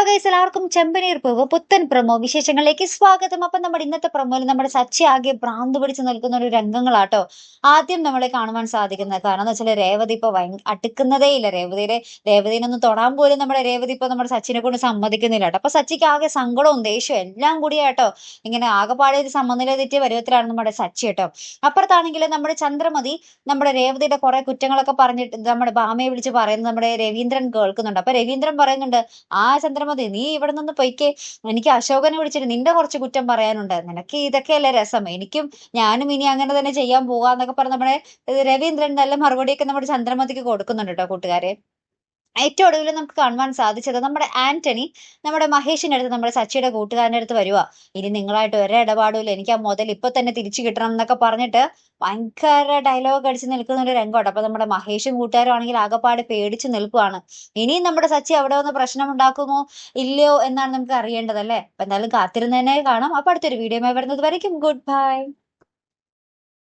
Guys എല്ലാവർക്കും ചെമ്പനീർ പൂവ് പുത്തൻ പ്രൊമോ വിശേഷങ്ങളിലേക്ക് സ്വാഗതം. അപ്പൊ നമ്മുടെ ഇന്നത്തെ പ്രൊമോയിൽ നമ്മുടെ സച്ചി ആകെ ഭ്രാന്ത് പിടിച്ച് നിൽക്കുന്ന ഒരു രംഗങ്ങളാട്ടോ ആദ്യം നമ്മളെ കാണുവാൻ സാധിക്കുന്നത്. കാരണം എന്ന് വെച്ചാൽ രേവതി ഇപ്പൊ അടുക്കുന്നതേ ഇല്ല. രേവതിനൊന്ന് തൊടാൻ പോലും നമ്മുടെ രേവതി ഇപ്പൊ നമ്മുടെ സച്ചിനെ കൊണ്ട് സമ്മതിക്കുന്നില്ല കേട്ടോ. അപ്പൊ സച്ചിക്ക് ആകെ സങ്കടവും ദേഷ്യവും എല്ലാം കൂടിയാട്ടോ ഇങ്ങനെ ആകെപ്പാടെ ഒരു സമനില തെറ്റിയ പരുവത്തിലാണ് നമ്മുടെ സച്ചി കേട്ടോ. അപ്പുറത്താണെങ്കിൽ നമ്മുടെ ചന്ദ്രമതി നമ്മുടെ രേവതിയുടെ കുറെ കുറ്റങ്ങളൊക്കെ പറഞ്ഞിട്ട് നമ്മുടെ ഭാമയെ വിളിച്ച് പറയുന്നത് നമ്മുടെ രവീന്ദ്രൻ കേൾക്കുന്നുണ്ട്. അപ്പൊ രവീന്ദ്രൻ പറയുന്നുണ്ട്, ആ ചന്ദ്രമതി നീ ഇവിടെ നിന്ന് പൊയ്ക്കേ, എനിക്ക് അശോകനെ വിളിച്ചിട്ട് നിന്റെ കുറച്ച് കുറ്റം പറയാനുണ്ട്, നിനക്ക് ഇതൊക്കെയല്ലേ രസം, ഞാനും ഇനി അങ്ങനെ തന്നെ ചെയ്യാൻ പോകാന്നൊക്കെ പറഞ്ഞ് നമ്മുടെ രവീന്ദ്രൻ നല്ല മറുപടിയൊക്കെ നമ്മുടെ ചന്ദ്രമതിക്ക് കൊടുക്കുന്നുണ്ട് കേട്ടോ കൂട്ടുകാരെ. ഏറ്റവും ഒടുവിൽ നമുക്ക് കാണുവാൻ സാധിച്ചത് നമ്മുടെ ആന്റണി നമ്മുടെ മഹേഷിന്റെ അടുത്ത് നമ്മുടെ സച്ചിയുടെ കൂട്ടുകാരന്റെ അടുത്ത് വരുവാ. ഇനി നിങ്ങളായിട്ട് ഒരേ ഇടപാടുമില്ല, എനിക്ക് ആ മുതൽ ഇപ്പൊ തന്നെ തിരിച്ചു കിട്ടണം എന്നൊക്കെ പറഞ്ഞിട്ട് ഭയങ്കര ഡയലോഗ് അടിച്ച് നിൽക്കുന്ന ഒരു രംഗമുണ്ട്. അപ്പൊ നമ്മുടെ മഹേഷും കൂട്ടുകാരും ആണെങ്കിൽ ആകെപ്പാട് പേടിച്ച് നിൽക്കുവാണ്. ഇനിയും നമ്മുടെ സച്ചി അവിടെ വന്ന് പ്രശ്നം ഉണ്ടാക്കുമോ ഇല്ലയോ എന്നാണ് നമുക്ക് അറിയേണ്ടതല്ലേ. അപ്പൊ എന്തായാലും കാത്തിരുന്നതിനെ കാണാം. അപ്പൊ അടുത്തൊരു വീഡിയോ വരുന്നത് വരയ്ക്കും ഗുഡ് ബൈ.